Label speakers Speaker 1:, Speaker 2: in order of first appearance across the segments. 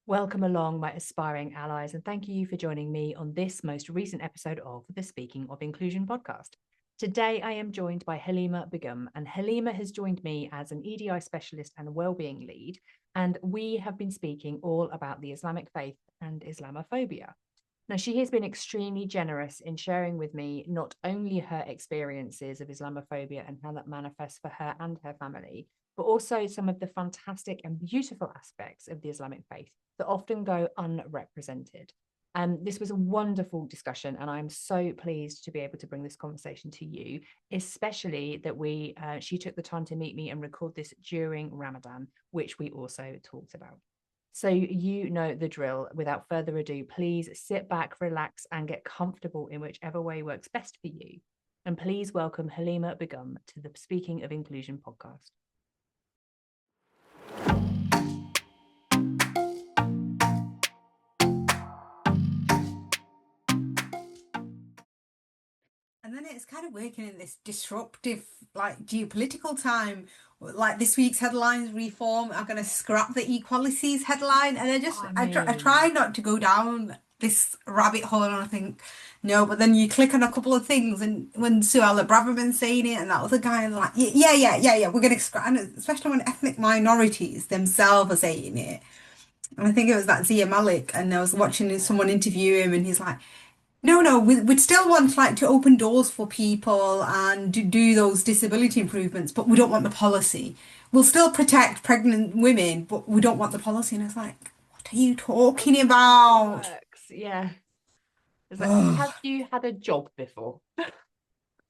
Speaker 1: Welcome along, my aspiring allies, and thank you for joining me on this most recent episode of the Speaking of Inclusion podcast. Today, I am joined by Halyma Begum, and Halyma has joined me as an EDI specialist and wellbeing lead, and we have been speaking all about the Islamic faith and Islamophobia. Now, she has been extremely generous in sharing with me not only her experiences of Islamophobia and how that manifests for her and her family, but also some of the fantastic and beautiful aspects of the Islamic faith that often go unrepresented. This was a wonderful discussion, and I'm so pleased to be able to bring this conversation to you, especially that she took the time to meet me and record this during Ramadan, which we also talked about. So you know the drill. Without further ado, please sit back, relax, and get comfortable in whichever way works best for you. And please welcome Halyma Begum to the Speaking of Inclusion podcast.
Speaker 2: And then it's kind of working in this disruptive, like geopolitical time. Like this week's headlines, reform are going to scrap the equalities headline, and I try not to go down this rabbit hole, and I think no, but then you click on a couple of things, and when Suella Braverman's saying it, and that other guy, and like yeah, we're going to scrap, and especially when ethnic minorities themselves are saying it. And I think it was that Zia Malik, and I was watching someone interview him, and he's like, no, we'd still want like to open doors for people and do those disability improvements, but we don't want the policy. We'll still protect pregnant women, but we don't want the policy. And I was like, what are you talking about?
Speaker 1: Yeah. It's like, have
Speaker 2: Oh,
Speaker 1: you had a job before?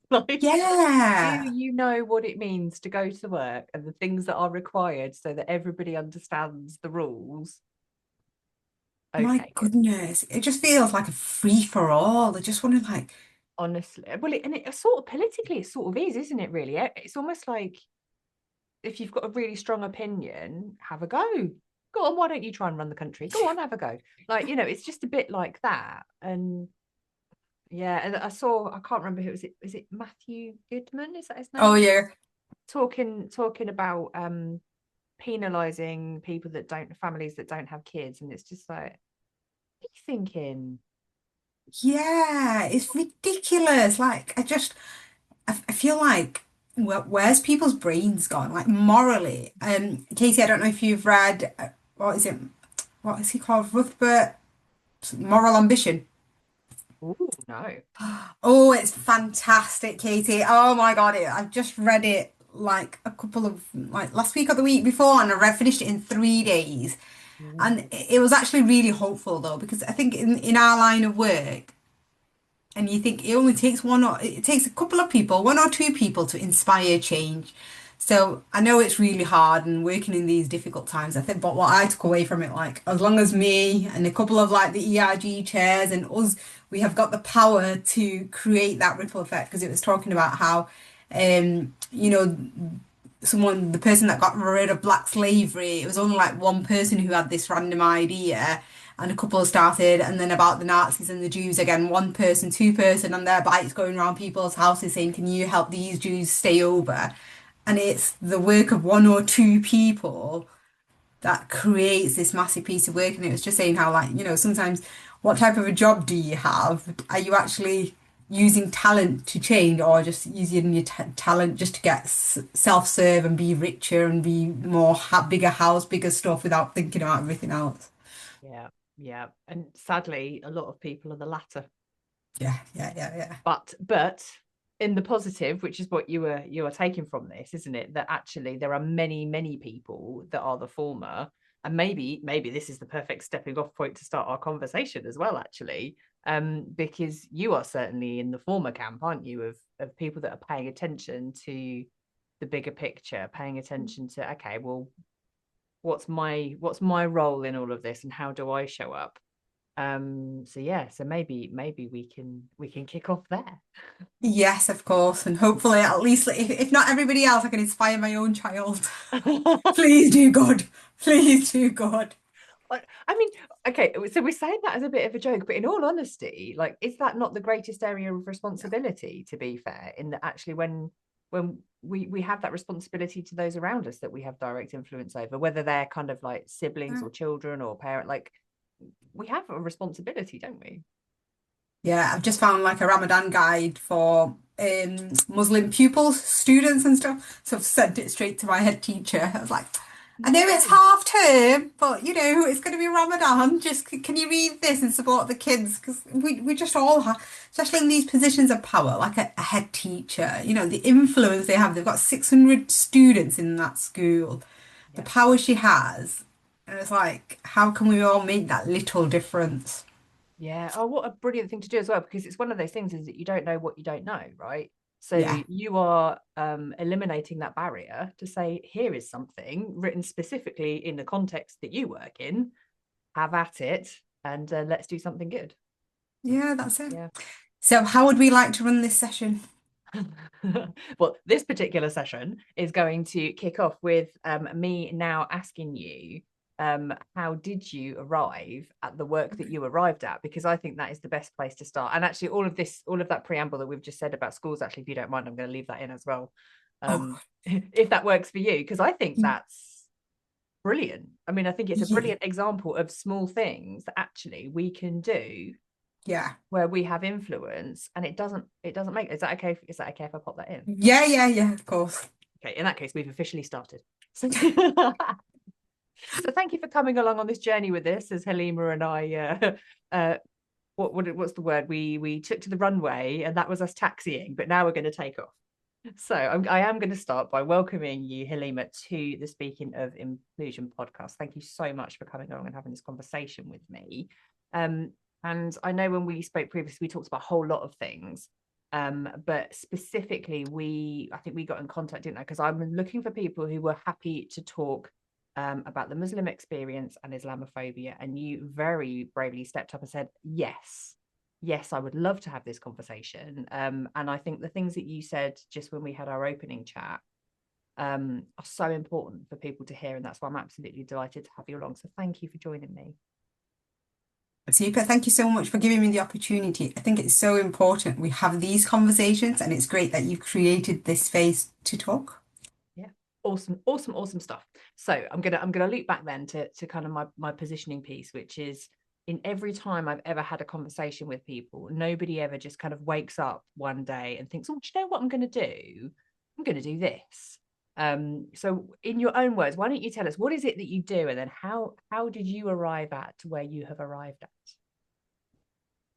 Speaker 1: Like, do
Speaker 2: yeah,
Speaker 1: you know what it means to go to work and the things that are required so that everybody understands the rules?
Speaker 2: my
Speaker 1: Okay, good.
Speaker 2: goodness. It just feels like a free for all. I just want to like,
Speaker 1: Honestly, well, it sort of politically, it sort of is, isn't it? Really, it's almost like if you've got a really strong opinion, have a go. Go on, why don't you try and run the country? Go on, have a go. Like, it's just a bit like that. And yeah, and I can't remember who was it. Is it Matthew Goodman? Is that his
Speaker 2: oh
Speaker 1: name?
Speaker 2: yeah,
Speaker 1: Talking about penalizing families that don't have kids, and it's just like, what are you thinking?
Speaker 2: yeah, it's ridiculous. Like, I feel like where's people's brains gone? Like morally. Casey, I don't know if you've read what is it? What is he called? Ruthbert Moral Ambition.
Speaker 1: Oh no.
Speaker 2: Oh, it's fantastic, Katie. Oh my God, I've just read it like a couple of like last week or the week before, and finished it in 3 days. And
Speaker 1: Mm.
Speaker 2: it was actually really hopeful though, because I think in our line of work, and you think it takes a couple of people, one or two people to inspire change. So I know it's really hard and working in these difficult times. I think, but what I took away from it, like as long as me and a couple of like the ERG chairs and us, we have got the power to create that ripple effect. Because it was talking about how, you know, the person that got rid of black slavery, it was only like one person who had this random idea, and a couple started, and then about the Nazis and the Jews again, one person, two-person on their bikes going around people's houses saying, can you help these Jews stay over? And it's the work of one or two people that creates this massive piece of work. And it was just saying how, like, sometimes what type of a job do you have? Are you actually using talent to change, or just using your talent just to get self-serve and be richer and be more bigger house, bigger stuff without thinking about everything else?
Speaker 1: Yeah, yeah. And sadly, a lot of people are the latter.
Speaker 2: Yeah.
Speaker 1: But in the positive, which is what you are taking from this, isn't it? That actually there are many people that are the former, and maybe this is the perfect stepping off point to start our conversation as well. Actually, because you are certainly in the former camp, aren't you? Of people that are paying attention to the bigger picture, paying attention to, okay, well, what's my role in all of this, and how do I show up? So yeah, so maybe we can kick off there.
Speaker 2: Yes, of course. And hopefully, at least if not everybody else, I can inspire my own child. Please do good. Please do good.
Speaker 1: I mean, okay, so we're saying that as a bit of a joke, but in all honesty, like, is that not the greatest area of responsibility, to be fair, in that actually when when we have that responsibility to those around us that we have direct influence over, whether they're kind of like siblings or children or parent, like we have a responsibility, don't we?
Speaker 2: Yeah, I've just found like a Ramadan guide for Muslim pupils, students and stuff. So I've sent it straight to my head teacher. I was like, I know it's
Speaker 1: No.
Speaker 2: half term, but you know, it's going to be Ramadan. Just can you read this and support the kids? Because we just all have, especially in these positions of power, like a head teacher, you know, the influence they have. They've got 600 students in that school, the
Speaker 1: Yeah.
Speaker 2: power she has. And it's like, how can we all make that little difference?
Speaker 1: Yeah. Oh, what a brilliant thing to do as well, because it's one of those things is that you don't know what you don't know, right? So
Speaker 2: Yeah.
Speaker 1: you are eliminating that barrier to say, here is something written specifically in the context that you work in, have at it, and let's do something good.
Speaker 2: Yeah, that's it.
Speaker 1: Yeah.
Speaker 2: So, how would we like to run this session?
Speaker 1: Well, this particular session is going to kick off with me now asking you, how did you arrive at the work that you arrived at? Because I think that is the best place to start. And actually, all of that preamble that we've just said about schools, actually, if you don't mind, I'm going to leave that in as well,
Speaker 2: Oh,
Speaker 1: if that works for you, because I think
Speaker 2: y-
Speaker 1: that's brilliant. I mean, I think it's a
Speaker 2: yeah,
Speaker 1: brilliant example of small things that actually we can do
Speaker 2: yeah,
Speaker 1: where we have influence, and it doesn't make, is that okay, is that okay if I pop that in?
Speaker 2: yeah, yeah, yeah, of course.
Speaker 1: Okay, in that case, we've officially started. So, so thank you for coming along on this journey with us, as Halyma and I, what's the word? We took to the runway, and that was us taxiing, but now we're going to take off. So I am going to start by welcoming you, Halyma, to the Speaking of Inclusion podcast. Thank you so much for coming along and having this conversation with me. And I know when we spoke previously, we talked about a whole lot of things. But specifically, I think we got in contact, didn't I? Because I'm looking for people who were happy to talk about the Muslim experience and Islamophobia. And you very bravely stepped up and said, yes, I would love to have this conversation. And I think the things that you said just when we had our opening chat are so important for people to hear. And that's why I'm absolutely delighted to have you along. So thank you for joining me.
Speaker 2: Super. Thank you so much for giving me the opportunity. I think it's so important we have these conversations, and it's great that you've created this space to talk.
Speaker 1: Yeah. Awesome stuff. So I'm gonna loop back then to kind of my positioning piece, which is, in every time I've ever had a conversation with people, nobody ever just kind of wakes up one day and thinks, oh, do you know what I'm gonna do? I'm gonna do this. So in your own words, why don't you tell us what is it that you do, and then how did you arrive at where you have arrived at?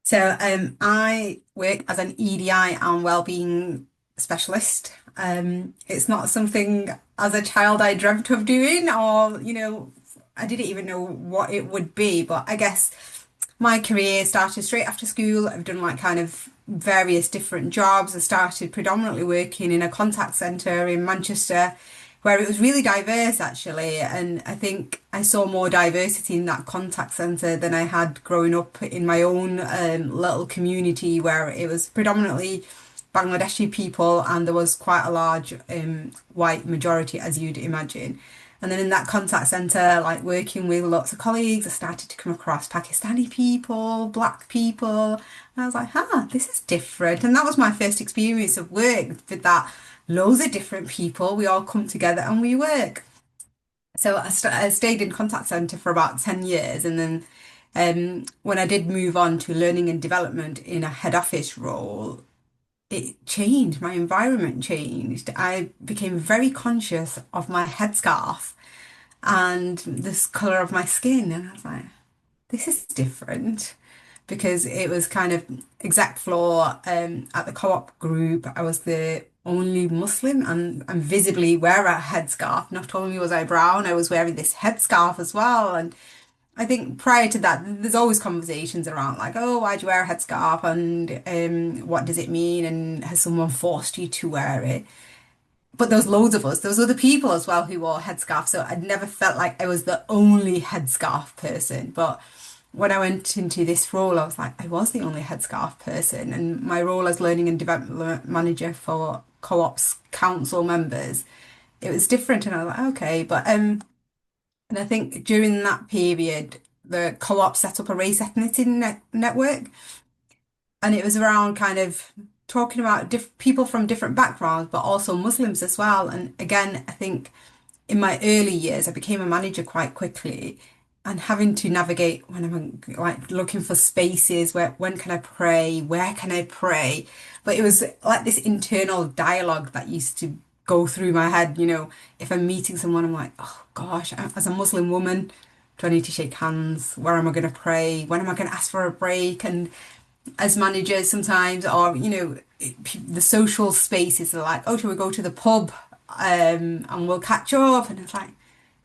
Speaker 2: So, I work as an EDI and wellbeing specialist. It's not something as a child I dreamt of doing, or you know, I didn't even know what it would be. But I guess my career started straight after school. I've done like kind of various different jobs. I started predominantly working in a contact centre in Manchester, where it was really diverse actually. And I think I saw more diversity in that contact centre than I had growing up in my own little community, where it was predominantly Bangladeshi people and there was quite a large white majority, as you'd imagine. And then in that contact centre, like working with lots of colleagues, I started to come across Pakistani people, black people. And I was like, this is different. And that was my first experience of work with that. Loads of different people. We all come together and we work. So I stayed in contact centre for about 10 years. And then when I did move on to learning and development in a head office role, it changed. My environment changed. I became very conscious of my headscarf and this color of my skin. And I was like, this is different because it was kind of exact floor at the co-op group. I was the only Muslim and visibly wear a headscarf. Not only was I brown, I was wearing this headscarf as well. And I think prior to that, there's always conversations around like, oh, why do you wear a headscarf and what does it mean? And has someone forced you to wear it? But there was loads of us. There was other people as well who wore headscarves. So I'd never felt like I was the only headscarf person. But when I went into this role, I was like, I was the only headscarf person. And my role as learning and development manager for co-ops council members, it was different. And I was like, okay. But and I think during that period, the co-op set up a race ethnicity network. And it was around kind of talking about people from different backgrounds, but also Muslims as well. And again, I think in my early years, I became a manager quite quickly, and having to navigate when I'm like looking for spaces where when can I pray, where can I pray, but it was like this internal dialogue that used to go through my head. If I'm meeting someone, I'm like, oh gosh, as a Muslim woman, do I need to shake hands? Where am I going to pray? When am I going to ask for a break? And as managers sometimes, or the social spaces are like, oh, shall we go to the pub, and we'll catch up? And it's like,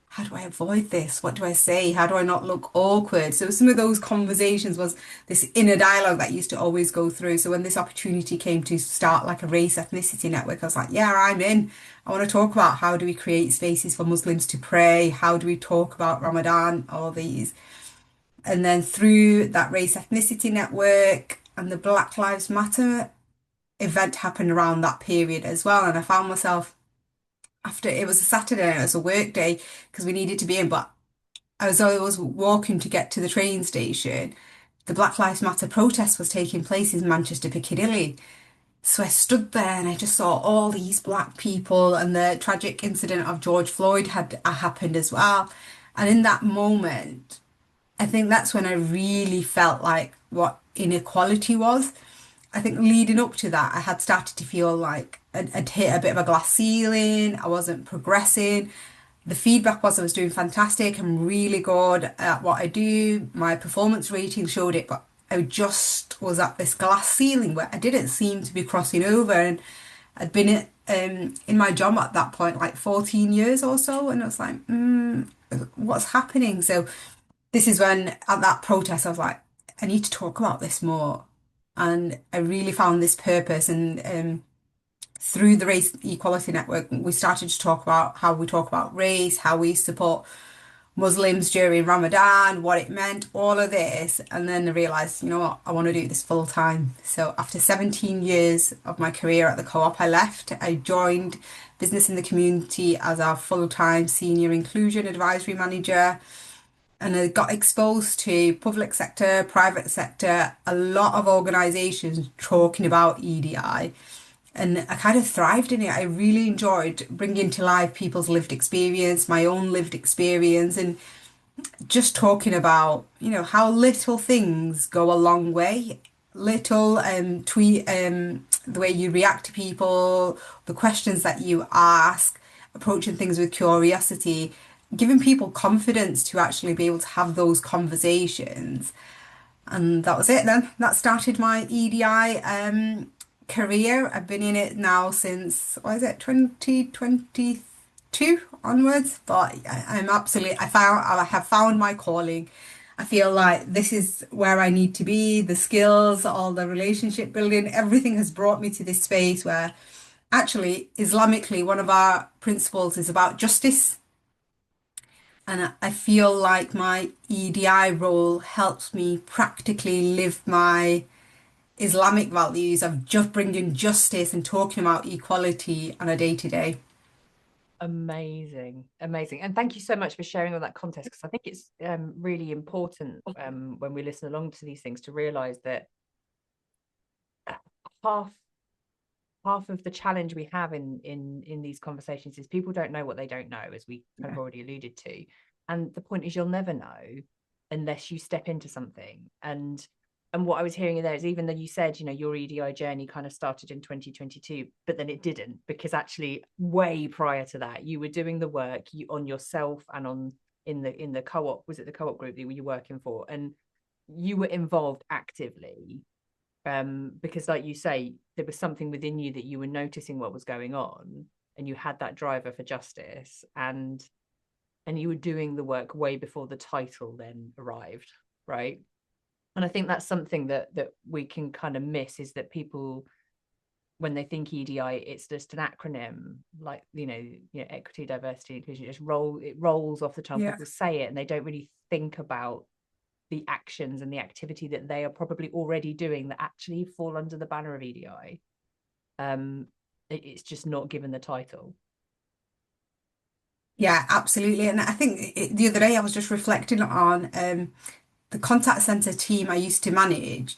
Speaker 2: how do I avoid this? What do I say? How do I not look awkward? So some of those conversations was this inner dialogue that used to always go through. So when this opportunity came to start like a race ethnicity network, I was like, yeah, I'm in. I want to talk about how do we create spaces for Muslims to pray? How do we talk about Ramadan? All these. And then through that race ethnicity network and the Black Lives Matter event happened around that period as well. And I found myself after it was a Saturday, it was a work day because we needed to be in, but as I was walking to get to the train station, the Black Lives Matter protest was taking place in Manchester Piccadilly. So I stood there and I just saw all these black people, and the tragic incident of George Floyd had happened as well. And in that moment, I think that's when I really felt like what inequality was. I think leading up to that, I had started to feel like I'd hit a bit of a glass ceiling. I wasn't progressing. The feedback was I was doing fantastic. I'm really good at what I do. My performance rating showed it, but I just was at this glass ceiling where I didn't seem to be crossing over. And I'd been in my job at that point like 14 years or so, and I was like, what's happening? So this is when at that protest I was like, I need to talk about this more. And I really found this purpose. And through the Race Equality Network, we started to talk about how we talk about race, how we support Muslims during Ramadan, what it meant, all of this. And then I realized, you know what, I want to do this full time. So after 17 years of my career at the co-op, I left. I joined Business in the Community as our full-time senior inclusion advisory manager. And I got exposed to public sector, private sector, a lot of organisations talking about EDI. And I kind of thrived in it. I really enjoyed bringing to life people's lived experience, my own lived experience, and just talking about, how little things go a long way. Little the way you react to people, the questions that you ask, approaching things with curiosity, giving people confidence to actually be able to have those conversations. And that was it then. That started my EDI career. I've been in it now since, what is it, 2022 onwards. But I'm absolutely, I have found my calling. I feel like this is where I need to be. The skills, all the relationship building, everything has brought me to this space where actually, Islamically, one of our principles is about justice. And I feel like my EDI role helps me practically live my Islamic values of just bringing justice and talking about equality on a day to day.
Speaker 1: Amazing, amazing. And thank you so much for sharing all that context, because I think it's really important when we listen along to these things to realize that half half of the challenge we have in these conversations is people don't know what they don't know, as we kind of already alluded to. And the point is, you'll never know unless you step into something. And what I was hearing in there is, even though you said, your EDI journey kind of started in 2022, but then it didn't, because actually way prior to that, you were doing the work on yourself and in the co-op, was it the co-op group that you were working for? And you were involved actively, because like you say, there was something within you that you were noticing what was going on, and you had that driver for justice, and you were doing the work way before the title then arrived, right? And I think that's something that we can kind of miss, is that people, when they think EDI, it's just an acronym, like equity, diversity, inclusion. It rolls off the tongue.
Speaker 2: Yeah.
Speaker 1: People say it and they don't really think about the actions and the activity that they are probably already doing that actually fall under the banner of EDI. It's just not given the title.
Speaker 2: Yeah, absolutely. And I think the other day I was just reflecting on the contact center team I used to manage.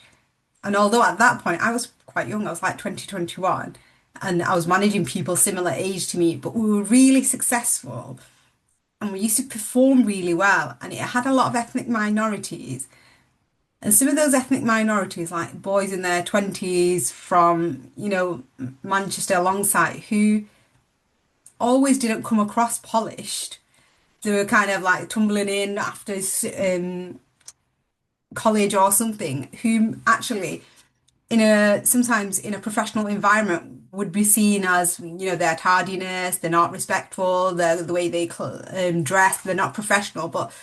Speaker 2: And although at that point I was quite young. I was like 2021, and I was managing people similar age to me, but we were really successful and we used to perform really well. And it had a lot of ethnic minorities. And some of those ethnic minorities, like boys in their 20s from, Manchester alongside, who always didn't come across polished. They were kind of like tumbling in after college or something, who actually sometimes in a professional environment would be seen as their tardiness, they're not respectful, the way they dress, they're not professional. But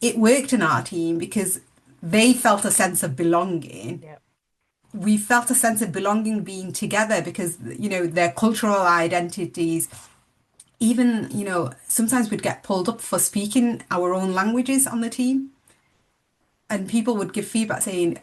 Speaker 2: it worked in our team because they felt a sense of belonging.
Speaker 1: Yeah.
Speaker 2: We felt a sense of belonging being together because their cultural identities, even sometimes we'd get pulled up for speaking our own languages on the team, and people would give feedback saying,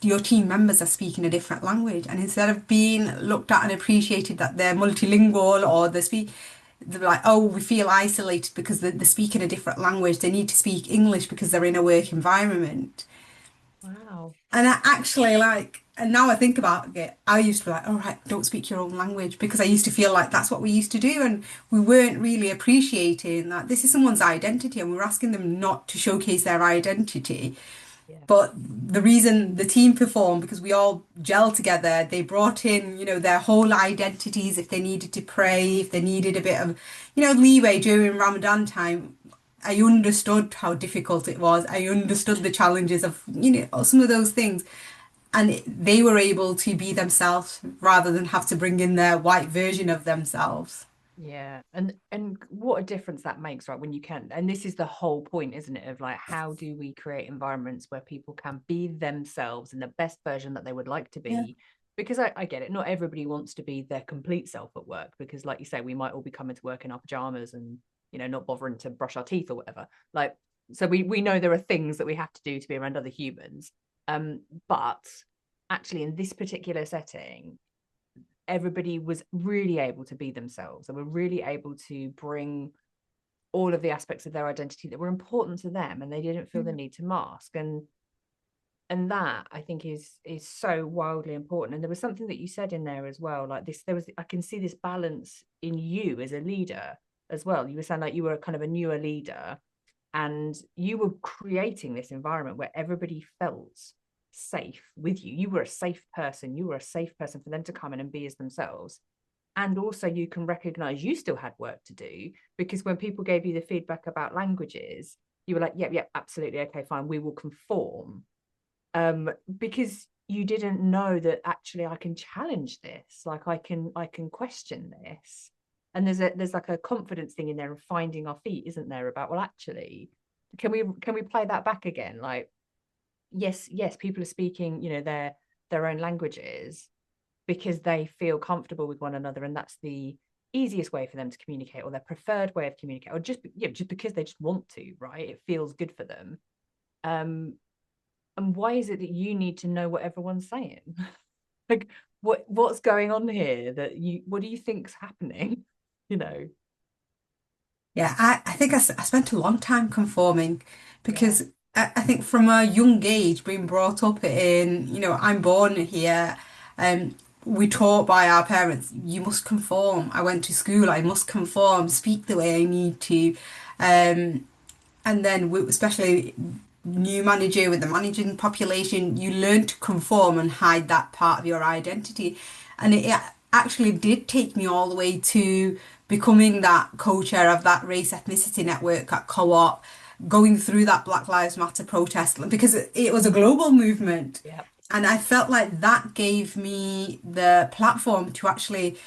Speaker 2: your team members are speaking a different language, and instead of being looked at and appreciated that they're multilingual or they're like, oh, we feel isolated because they're speaking a different language. They need to speak English because they're in a work environment.
Speaker 1: Wow.
Speaker 2: And I actually and now I think about it, I used to be like, all right, don't speak your own language, because I used to feel like that's what we used to do. And we weren't really appreciating that this is someone's identity and we're asking them not to showcase their identity.
Speaker 1: Yeah.
Speaker 2: But the reason the team performed, because we all gelled together, they brought in, their whole identities. If they needed to pray, if they needed a bit of, leeway during Ramadan time, I understood how difficult it was. I understood the challenges of, some of those things. And they were able to be themselves rather than have to bring in their white version of themselves.
Speaker 1: Yeah. And what a difference that makes, right? When you can, and this is the whole point, isn't it? Of like, how do we create environments where people can be themselves in the best version that they would like to
Speaker 2: Yeah.
Speaker 1: be? Because I get it. Not everybody wants to be their complete self at work, because like you say, we might all be coming to work in our pajamas and, not bothering to brush our teeth or whatever. Like, so we know there are things that we have to do to be around other humans. But actually in this particular setting, everybody was really able to be themselves. They were really able to bring all of the aspects of their identity that were important to them, and they didn't feel the need to mask. And that, I think, is so wildly important. And there was something that you said in there as well, like this, I can see this balance in you as a leader as well. You were saying like you were kind of a newer leader, and you were creating this environment where everybody felt safe with you. You were a safe person. You were a safe person for them to come in and be as themselves. And also you can recognize you still had work to do, because when people gave you the feedback about languages, you were like, yep, absolutely, okay, fine, we will conform. Because you didn't know that actually I can challenge this, like I can question this. And there's like a confidence thing in there of finding our feet, isn't there? About, well, actually, can we play that back again? Like, yes, people are speaking, their own languages because they feel comfortable with one another, and that's the easiest way for them to communicate, or their preferred way of communicating, or just because they just want to, right? It feels good for them. And why is it that you need to know what everyone's saying? Like, what's going on here? What do you think's happening? you know
Speaker 2: Yeah, I think I spent a long time conforming
Speaker 1: yeah.
Speaker 2: because I think from a young age, being brought up in, I'm born here, we taught by our parents, you must conform. I went to school, I must conform, speak the way I need to. And then, especially new manager with the managing population, you learn to conform and hide that part of your identity. And it actually did take me all the way to becoming that co-chair of that race ethnicity network at Co-op, going through that Black Lives Matter protest, because it was a global movement.
Speaker 1: Yeah.
Speaker 2: And I felt like that gave me the platform to actually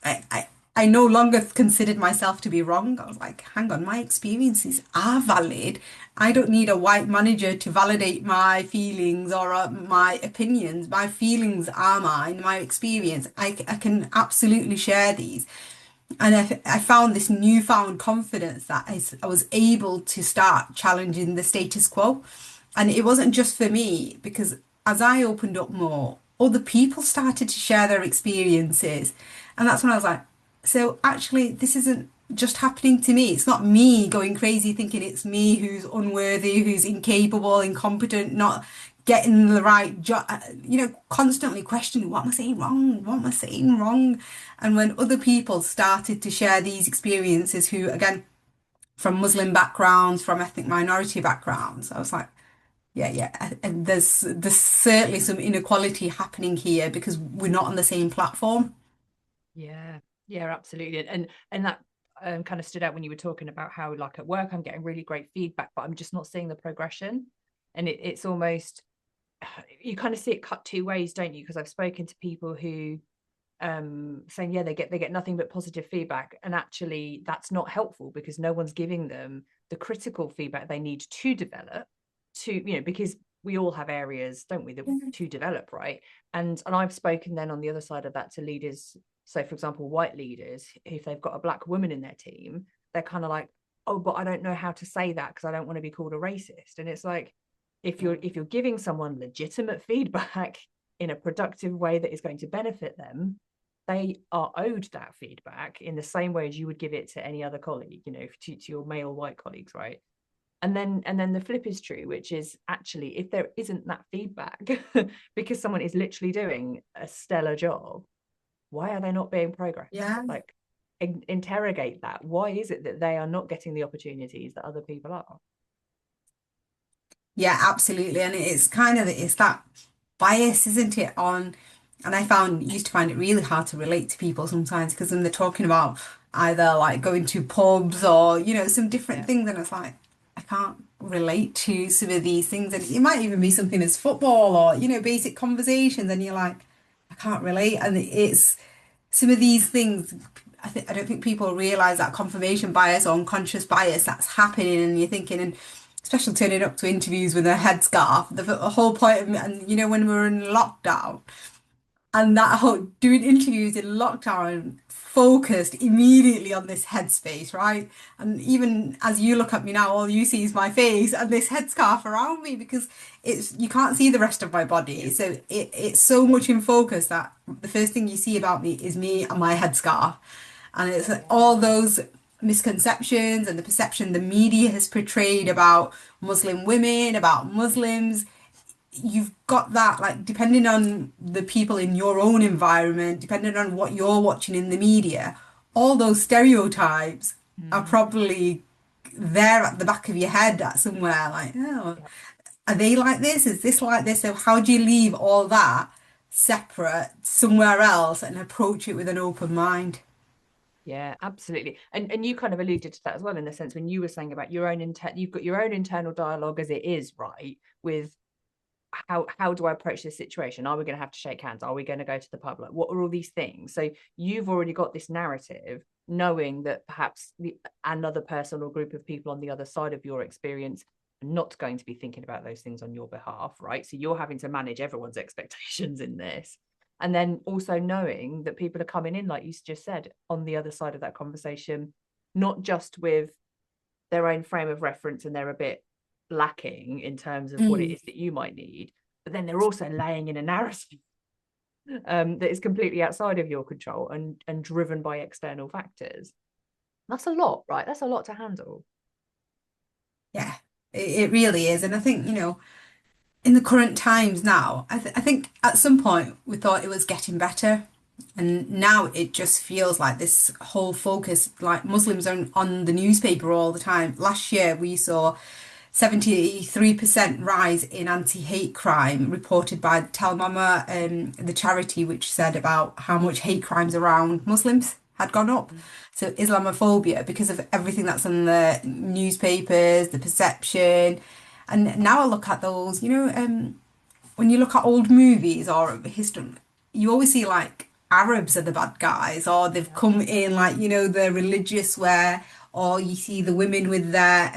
Speaker 2: I no longer considered myself to be wrong. I was like, hang on, my experiences are valid. I don't need a white manager to validate my feelings or my opinions. My feelings are mine, my experience. I can absolutely share these. And I found this newfound confidence that I was able to start challenging the status quo. And it wasn't just for me, because as I opened up more, other people started to share their experiences. And that's when I was like, so actually, this isn't just happening to me. It's not me going crazy thinking it's me who's unworthy, who's incapable, incompetent, not getting the right job, constantly questioning, what am I saying wrong? What am I saying wrong? And when other people started to share these experiences, who, again, from Muslim backgrounds, from ethnic minority backgrounds, I was like, yeah, yeah, and there's certainly some inequality happening here because we're not on the same platform.
Speaker 1: Yeah, yeah, absolutely. And that kind of stood out when you were talking about how, like, at work, I'm getting really great feedback, but I'm just not seeing the progression. And it's almost, you kind of see it cut two ways, don't you? Because I've spoken to people who saying, yeah, they get nothing but positive feedback, and actually that's not helpful because no one's giving them the critical feedback they need to develop, to, because we all have areas, don't we, that to develop, right? And I've spoken then on the other side of that to leaders. So for example, white leaders, if they've got a black woman in their team, they're kind of like, oh, but I don't know how to say that because I don't want to be called a racist. And it's like, if you're giving someone legitimate feedback in a productive way that is going to benefit them, they are owed that feedback in the same way as you would give it to any other colleague, to your male white colleagues, right? And then the flip is true, which is, actually, if there isn't that feedback because someone is literally doing a stellar job, why are they not being progressed?
Speaker 2: Yeah.
Speaker 1: Like, interrogate that. Why is it that they are not getting the opportunities that other people are?
Speaker 2: Yeah, absolutely. And it's that bias, isn't it? And I used to find it really hard to relate to people sometimes because when they're talking about either like going to pubs or, some different
Speaker 1: Yeah.
Speaker 2: things, and it's like, I can't relate to some of these things. And it might even be something as football or, basic conversations, and you're like, I can't relate. And it's some of these things. I don't think people realize that confirmation bias or unconscious bias that's happening, and you're thinking, and especially turning up to interviews with a headscarf. The whole point of, and when we were in lockdown, and that whole doing interviews in lockdown focused immediately on this headspace, right? And even as you look at me now, all you see is my face and this headscarf around me because you can't see the rest of my body. So it's so much in focus that the first thing you see about me is me and my headscarf. And it's like all those misconceptions and the perception the media has portrayed about Muslim women, about Muslims. You've got that, like, depending on the people in your own environment, depending on what you're watching in the media, all those stereotypes are
Speaker 1: Mm.
Speaker 2: probably there at the back of your head at somewhere, like, oh,
Speaker 1: Yeah.
Speaker 2: are they like this? Is this like this? So how do you leave all that separate somewhere else and approach it with an open mind?
Speaker 1: Yeah, absolutely. And you kind of alluded to that as well, in the sense when you were saying about your own you've got your own internal dialogue as it is, right? With how do I approach this situation? Are we going to have to shake hands? Are we going to go to the pub? Like, what are all these things? So you've already got this narrative, knowing that perhaps another person or group of people on the other side of your experience are not going to be thinking about those things on your behalf, right? So you're having to manage everyone's expectations in this. And then also knowing that people are coming in, like you just said, on the other side of that conversation, not just with their own frame of reference, and they're a bit lacking in terms of what it
Speaker 2: Mm.
Speaker 1: is that you might need, but then they're also laying in a narrative that is completely outside of your control and driven by external factors. That's a lot, right? That's a lot to handle.
Speaker 2: Yeah, it really is. And I think, in the current times now, I think at some point we thought it was getting better. And now it just feels like this whole focus, like Muslims are on the newspaper all the time. Last year we saw 73% rise in anti-hate crime reported by Tell Mama, the charity, which said about how much hate crimes around Muslims had gone up. So Islamophobia, because of everything that's in the newspapers, the perception. And now I look at those, when you look at old movies or history, you always see like Arabs are the bad guys, or they've
Speaker 1: Yeah.
Speaker 2: come in like, the religious wear, or you see the women with their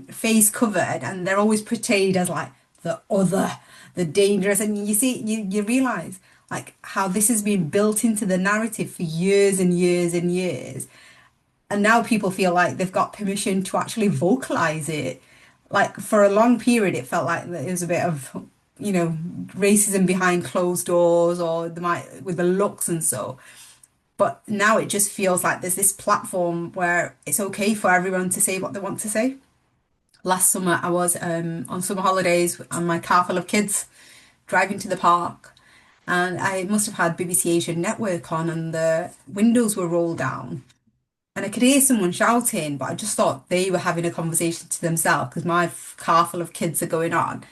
Speaker 2: face covered, and they're always portrayed as like the other, the dangerous. And you realize like how this has been built into the narrative for years and years and years. And now people feel like they've got permission to actually vocalize it. Like for a long period, it felt like that it was a bit of, racism behind closed doors, or they might with the looks and so. But now it just feels like there's this platform where it's okay for everyone to say what they want to say. Last summer, I was on summer holidays on my car full of kids driving to the park, and I must have had BBC Asian Network on, and the windows were rolled down. And I could hear someone shouting, but I just thought they were having a conversation to themselves because my car full of kids are going on.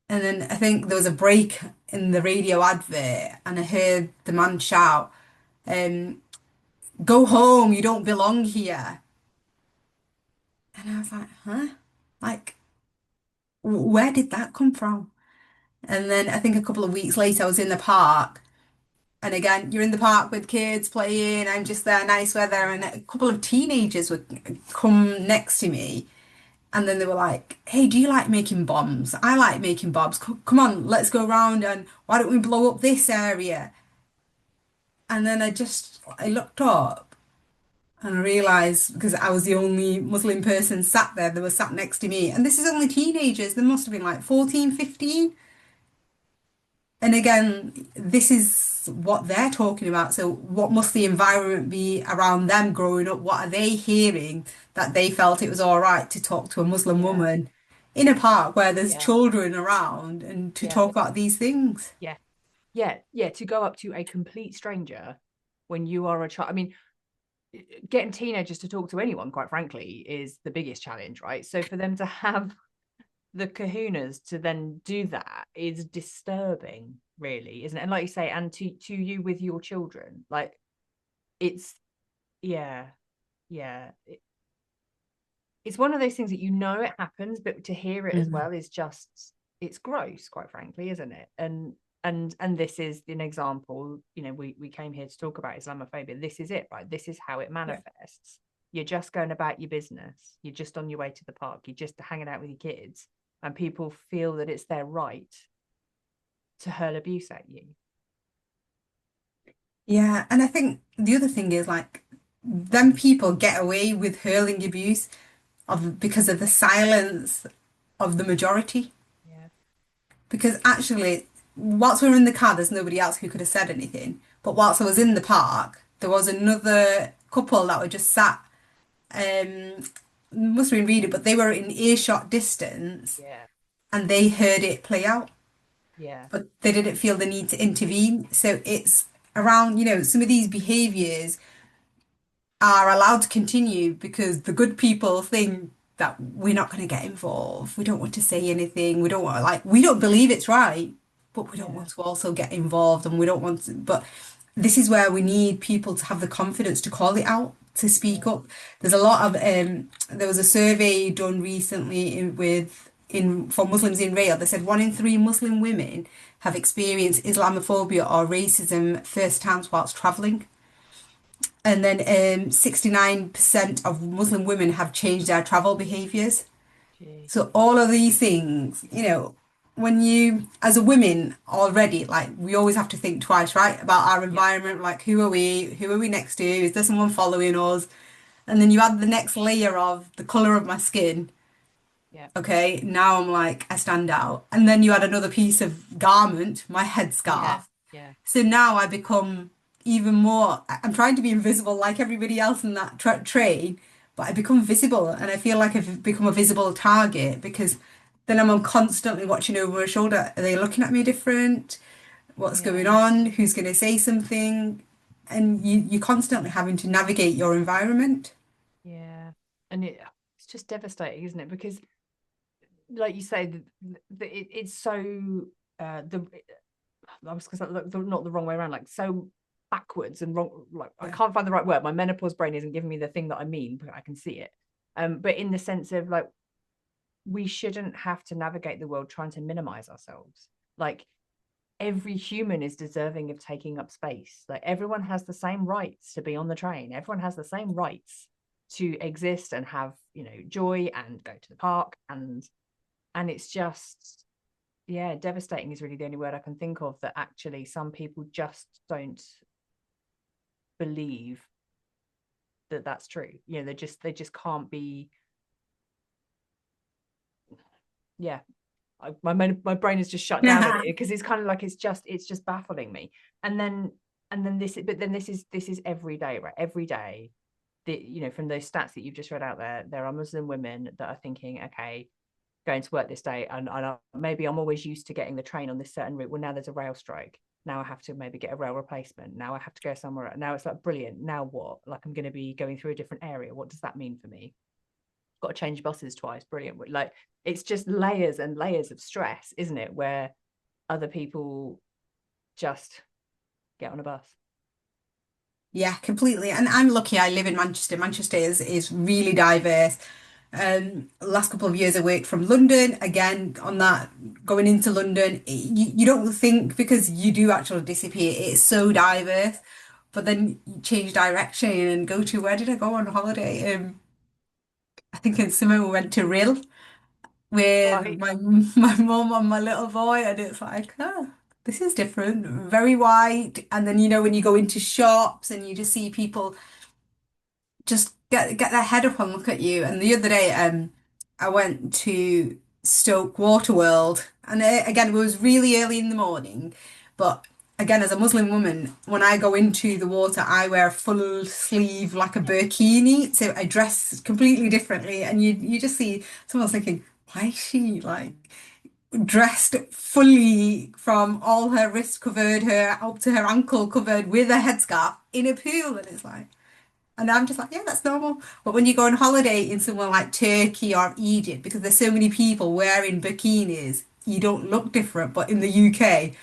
Speaker 2: And then I think there was a break in the radio advert, and I heard the man shout, um, "Go home, you don't belong here." And I was like, huh? Like, where did that come from? And then I think a couple of weeks later, I was in the park. And again, you're in the park with kids playing. I'm just there, nice weather. And a couple of teenagers would come next to me. And then they were like, "Hey, do you like making bombs? I like making bombs. Come on, let's go around and why don't we blow up this area?" And then I looked up and I realized because I was the only Muslim person sat there, they were sat next to me. And this is only teenagers. They must have been like 14, 15. And again, this is what they're talking about. So, what must the environment be around them growing up? What are they hearing that they felt it was all right to talk to a Muslim
Speaker 1: Yeah,
Speaker 2: woman in a park where there's
Speaker 1: yeah,
Speaker 2: children around and to
Speaker 1: yeah,
Speaker 2: talk about these things?
Speaker 1: yeah, yeah. To go up to a complete stranger when you are a child. I mean, getting teenagers to talk to anyone, quite frankly, is the biggest challenge, right? So for them to have the kahunas to then do that is disturbing, really, isn't it? And like you say, and to you with your children, like it's yeah, yeah. It's one of those things that you know it happens, but to hear it as
Speaker 2: Mhm.
Speaker 1: well is just it's gross, quite frankly, isn't it? And this is an example. You know, we came here to talk about Islamophobia. This is it, right? This is how it
Speaker 2: Yeah.
Speaker 1: manifests. You're just going about your business. You're just on your way to the park. You're just hanging out with your kids, and people feel that it's their right to hurl abuse at you.
Speaker 2: Yeah, and I think the other thing is like them people get away with hurling abuse of because of the silence of the majority.
Speaker 1: Yeah,
Speaker 2: Because actually, whilst we were in the car, there's nobody else who could have said anything. But whilst I was in the park, there was another couple that were just sat, um, must have been reading, but they were in earshot distance
Speaker 1: yeah,
Speaker 2: and they heard it play out,
Speaker 1: yeah,
Speaker 2: but they didn't feel the need to intervene. So it's around, some of these behaviours are allowed to continue because the good people think that we're not going to get involved. We don't want to say anything. We don't want like we don't believe it's right, but we don't
Speaker 1: yeah,
Speaker 2: want to also get involved and we don't want to, but this is where we need people to have the confidence to call it out, to speak
Speaker 1: yeah.
Speaker 2: up. There's a lot of there was a survey done recently in for Muslims in Rail. They said 1 in 3 Muslim women have experienced Islamophobia or racism first times whilst traveling. And then 69% of Muslim women have changed their travel behaviors.
Speaker 1: Gee.
Speaker 2: So all of these things, when you, as a woman already, like we always have to think twice, right? About our
Speaker 1: Yeah,
Speaker 2: environment, like who are we? Who are we next to? Is there someone following us? And then you add the next layer of the color of my skin.
Speaker 1: yeah,
Speaker 2: Okay, now I'm like, I stand out. And then you add another piece of garment, my
Speaker 1: yeah,
Speaker 2: headscarf.
Speaker 1: yeah,
Speaker 2: So now I become even more, I'm trying to be invisible like everybody else in that train, but I become visible and I feel like I've become a visible target because then I'm constantly watching over my shoulder. Are they looking at me different? What's going
Speaker 1: yeah,
Speaker 2: on? Who's going to say something? And you're constantly having to navigate your environment.
Speaker 1: yeah. And it's just devastating, isn't it? Because like you say, it's so the I was going to say not the wrong way around, like so backwards and wrong. Like I
Speaker 2: Yeah.
Speaker 1: can't find the right word. My menopause brain isn't giving me the thing that I mean, but I can see it. But in the sense of like we shouldn't have to navigate the world trying to minimize ourselves. Like every human is deserving of taking up space. Like everyone has the same rights to be on the train. Everyone has the same rights to exist and have, joy and go to the park and it's just yeah, devastating is really the only word I can think of that actually some people just don't believe that that's true. They just can't be yeah. My brain is just shut down because it's kind of like it's just baffling me. And then this but then this is every day, right? Every day from those stats that you've just read out there are Muslim women that are thinking, okay, going to work this day, and maybe I'm always used to getting the train on this certain route. Well, now there's a rail strike. Now I have to maybe get a rail replacement. Now I have to go somewhere. Now it's like, brilliant. Now what? Like, I'm going to be going through a different area. What does that mean for me? Got to change buses twice. Brilliant. Like, it's just layers and layers of stress, isn't it? Where other people just get on a bus.
Speaker 2: Yeah, completely. And I'm lucky I live in Manchester. Manchester is really diverse. Last couple of years I worked from London. Again, on that, going into London, you don't think because you do actually disappear, it's so diverse. But then you change direction and go to, where did I go on holiday? I think in summer we went to Rhyl with
Speaker 1: Right.
Speaker 2: my mum and my little boy, and it's like, oh, this is different, very white. And then when you go into shops and you just see people just get their head up and look at you. And the other day, I went to Stoke Waterworld, and again, it was really early in the morning. But again, as a Muslim woman, when I go into the water, I wear a full sleeve like a burkini, so I dress completely differently. And you just see someone's thinking, why is she like dressed fully from all her wrist covered, her up to her ankle covered with a headscarf in a pool? And it's like. And I'm just like, yeah, that's normal. But when you go on holiday in somewhere like Turkey or Egypt, because there's so many people wearing bikinis, you don't look different. But in the UK,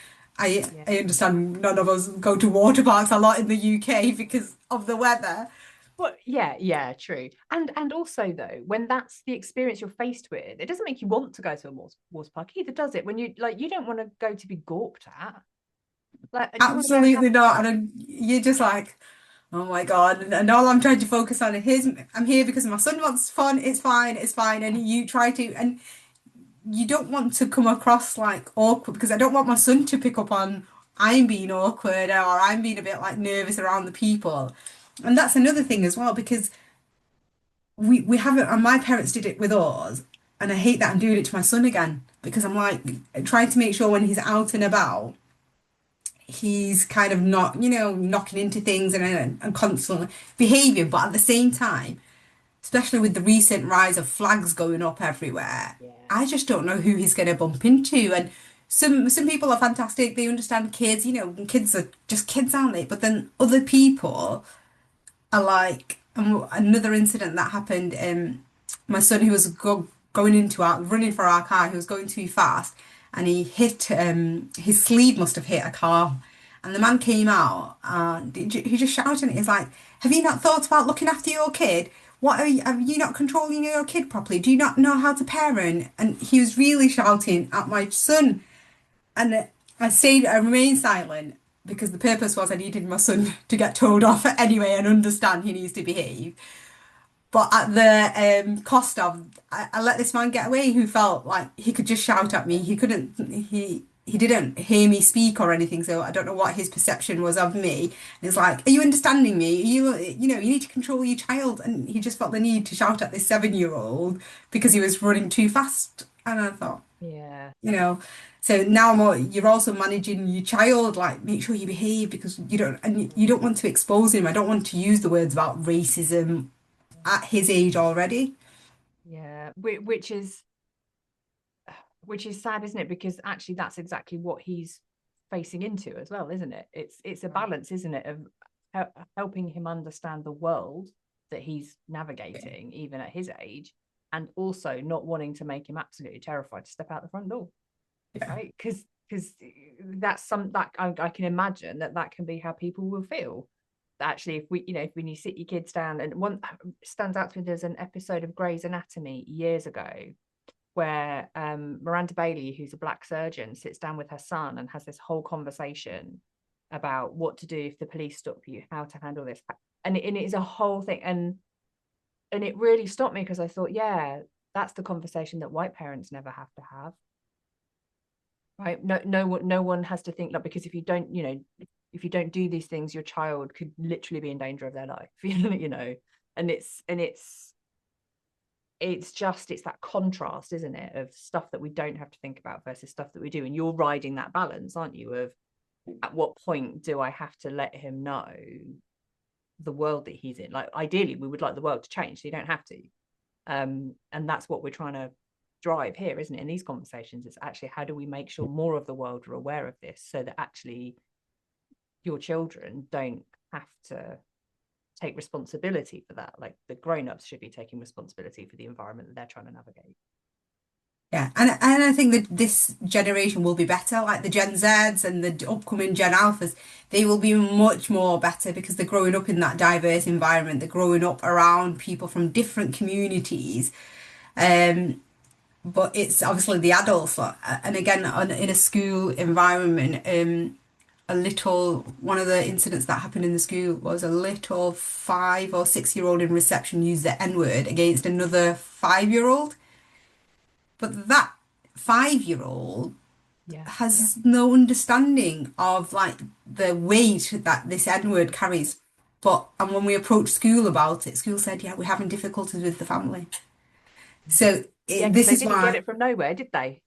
Speaker 1: Yeah.
Speaker 2: I understand none of us go to water parks a lot in the UK because of the weather.
Speaker 1: Well, yeah, true. And also though, when that's the experience you're faced with, it doesn't make you want to go to a water park either, does it? When you don't want to go to be gawped at. Like, do you want to go and have
Speaker 2: Absolutely not. And you're just like, oh my God. And all I'm trying to focus on is I'm here because my son wants fun. It's fine. It's fine. And you try to, and you don't want to come across like awkward because I don't want my son to pick up on I'm being awkward or I'm being a bit like nervous around the people. And that's another thing as well because we haven't, and my parents did it with us, and I hate that I'm doing it to my son again because I'm like trying to make sure when he's out and about, he's kind of not, knocking into things and constantly behaving, but at the same time, especially with the recent rise of flags going up everywhere,
Speaker 1: Yeah.
Speaker 2: I just don't know who he's going to bump into. And some people are fantastic. They understand kids. Kids are just kids, aren't they? But then other people are like, another incident that happened. My son, who was going into our running for our car, he was going too fast, and he hit. His sleeve must have hit a car, and the man came out and he just shouted. He's like, "Have you not thought about looking after your kid? Are you not controlling your kid properly? Do you not know how to parent?" And he was really shouting at my son. And I remained silent because the purpose was I needed my son to get told off anyway and understand he needs to behave. But at the cost of, I let this man get away who felt like he could just shout at me. He didn't hear me speak or anything, so I don't know what his perception was of me. And it's like, are you understanding me? You need to control your child. And he just felt the need to shout at this 7-year-old because he was running too fast. And I thought,
Speaker 1: Yeah.
Speaker 2: you know, so now you're also managing your child, like make sure you behave because you don't want to expose him. I don't want to use the words about racism at his age already.
Speaker 1: Yeah. Which is sad, isn't it? Because actually that's exactly what he's facing into as well, isn't it? It's a
Speaker 2: Right.
Speaker 1: balance, isn't it, of helping him understand the world that he's navigating even at his age, and also not wanting to make him absolutely terrified to step out the front door,
Speaker 2: Yeah.
Speaker 1: right? Because that's some that I can imagine that can be how people will feel. Actually, if we, when you sit your kids down, and one stands out to me, there's an episode of Grey's Anatomy years ago where Miranda Bailey, who's a black surgeon, sits down with her son and has this whole conversation about what to do if the police stop you, how to handle this, and it is a whole thing, and it really stopped me because I thought, yeah, that's the conversation that white parents never have to have, right? No one has to think, like, because if you don't do these things, your child could literally be in danger of their life. And it's that contrast, isn't it, of stuff that we don't have to think about versus stuff that we do. And you're riding that balance, aren't you, of at what point do I have to let him know the world that he's in. Like ideally we would like the world to change so you don't have to. And that's what we're trying to drive here, isn't it, in these conversations? It's actually how do we make sure more of the world are aware of this so that actually your children don't have to take responsibility for that. Like the grown-ups should be taking responsibility for the environment that they're trying to navigate.
Speaker 2: Yeah, and I think that this generation will be better, like the Gen Zs and the upcoming Gen Alphas, they will be much more better because they're growing up in that diverse environment. They're growing up around people from different communities. Um, but it's obviously the adults, and again, in a school environment, one of the incidents that happened in the school was a little 5 or 6 year old in reception used the N-word against another 5 year old. But that 5 year old
Speaker 1: Yeah.
Speaker 2: has no understanding of like the weight that this N-word carries. And when we approached school about it, school said, yeah, we're having difficulties with the family. So
Speaker 1: Yeah, because
Speaker 2: this
Speaker 1: they
Speaker 2: is
Speaker 1: didn't get
Speaker 2: why,
Speaker 1: it from nowhere, did they?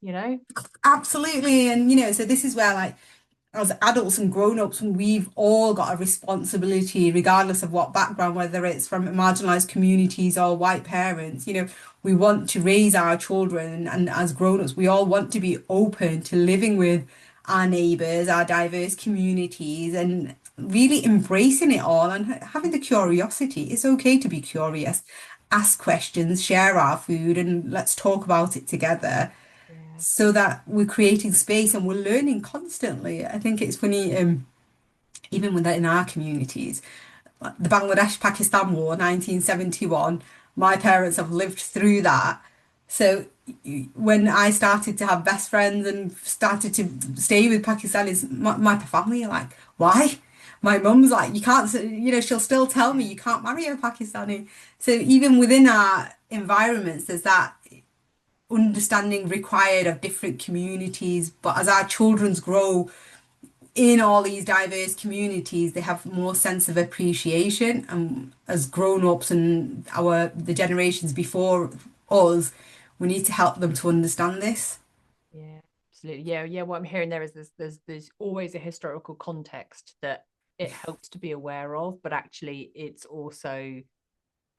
Speaker 2: absolutely. And, so this is where like as adults and grown-ups, we've all got a responsibility, regardless of what background, whether it's from marginalized communities or white parents. We want to raise our children, and as grown-ups, we all want to be open to living with our neighbors, our diverse communities, and really embracing it all and having the curiosity. It's okay to be curious, ask questions, share our food, and let's talk about it together
Speaker 1: Yeah.
Speaker 2: so that we're creating space and we're learning constantly. I think it's funny, even in our communities, the Bangladesh-Pakistan War, 1971, my parents have lived through that. So when I started to have best friends and started to stay with Pakistanis, my family are like, why? My mum's like, you can't, she'll still tell me you can't marry a Pakistani. So even within our environments, there's that understanding required of different communities. But as our children grow in all these diverse communities, they have more sense of appreciation. And as grown-ups and the generations before us, we need to help them to understand this.
Speaker 1: Yeah, absolutely. Yeah, yeah. What I'm hearing there is there's always a historical context that it helps to be aware of, but actually it's also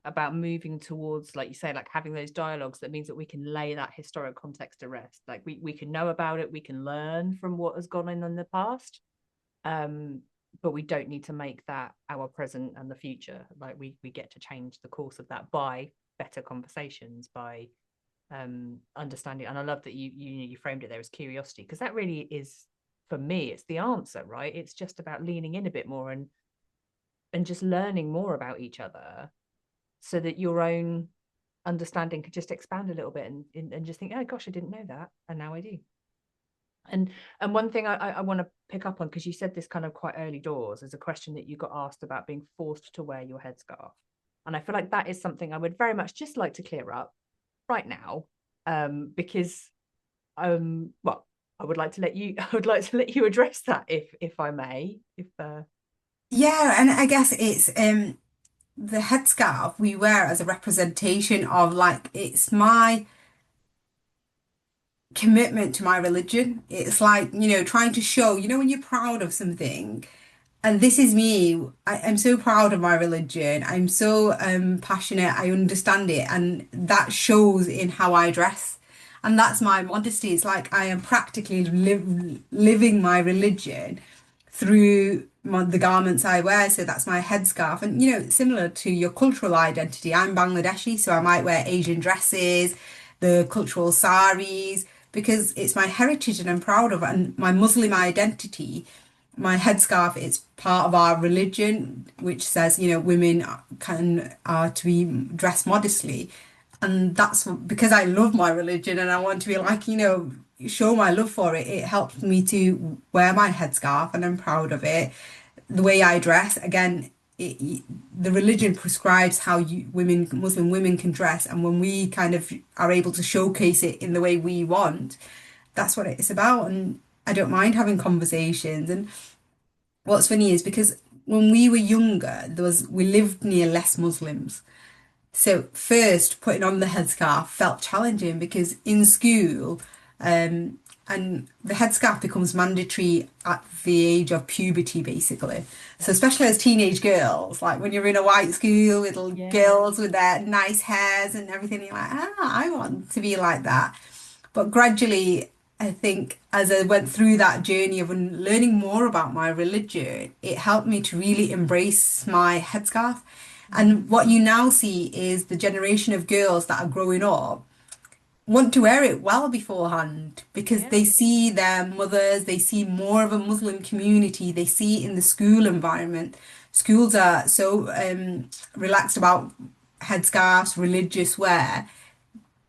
Speaker 1: about moving towards, like you say, like having those dialogues that means that we can lay that historic context to rest. Like we can know about it, we can learn from what has gone on in the past. Um, but we don't need to make that our present and the future. Like we get to change the course of that by better conversations, by understanding. And I love that you framed it there as curiosity, because that really is, for me, it's the answer, right? It's just about leaning in a bit more and just learning more about each other so that your own understanding could just expand a little bit and just think, oh gosh, I didn't know that, and now I do. And one thing I want to pick up on, because you said this kind of quite early doors, is a question that you got asked about being forced to wear your headscarf. And I feel like that is something I would very much just like to clear up right now, because well, I would like to let you I would like to let you address that if I may. If
Speaker 2: Yeah, and I guess it's the headscarf we wear as a representation of like it's my commitment to my religion. It's like, trying to show, when you're proud of something. And this is me. I'm so proud of my religion. I'm so passionate. I understand it. And that shows in how I dress. And that's my modesty. It's like I am practically living my religion through the garments I wear. So that's my headscarf. And, similar to your cultural identity, I'm Bangladeshi. So I might wear Asian dresses, the cultural saris, because it's my heritage and I'm proud of it. And my Muslim identity, my headscarf, it's part of our religion, which says, women are to be dressed modestly. And that's because I love my religion and I want to be like, show my love for it. It helps me to wear my headscarf and I'm proud of it. The way I dress, again, the religion prescribes how Muslim women can dress. And when we kind of are able to showcase it in the way we want, that's what it's about. And I don't mind having conversations. And what's funny is because when we were younger, we lived near less Muslims. So first putting on the headscarf felt challenging because in school, and the headscarf becomes mandatory at the age of puberty, basically. So,
Speaker 1: Yeah.
Speaker 2: especially as teenage girls, like when you're in a white school with little
Speaker 1: Yeah.
Speaker 2: girls with their nice hairs and everything, you're like, I want to be like that. But gradually, I think as I went through that journey of learning more about my religion, it helped me to really embrace my headscarf.
Speaker 1: Mm.
Speaker 2: And what you now see is the generation of girls that are growing up want to wear it well beforehand because
Speaker 1: Yeah.
Speaker 2: they see their mothers, they see more of a Muslim community, they see it in the school environment. Schools are so relaxed about headscarves, religious wear.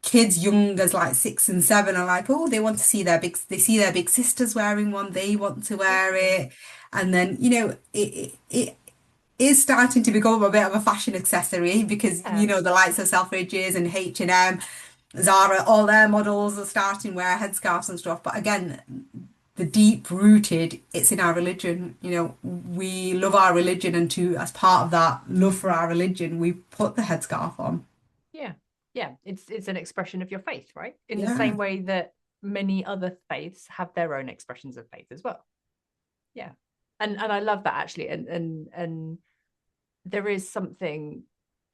Speaker 2: Kids young as like 6 and 7 are like, oh, they want to see they see their big sisters wearing one, they want to wear
Speaker 1: Yeah.
Speaker 2: it. And then, it is starting to become a bit of a fashion accessory because
Speaker 1: Yeah.
Speaker 2: the likes of Selfridges and H&M, Zara, all their models are starting wear headscarves and stuff. But again, the deep rooted, it's in our religion. We love our religion, and to as part of that love for our religion, we put the headscarf on.
Speaker 1: Yeah. Yeah. It's an expression of your faith, right? In the
Speaker 2: Yeah.
Speaker 1: same way that many other faiths have their own expressions of faith as well. Yeah. And I love that actually. And there is something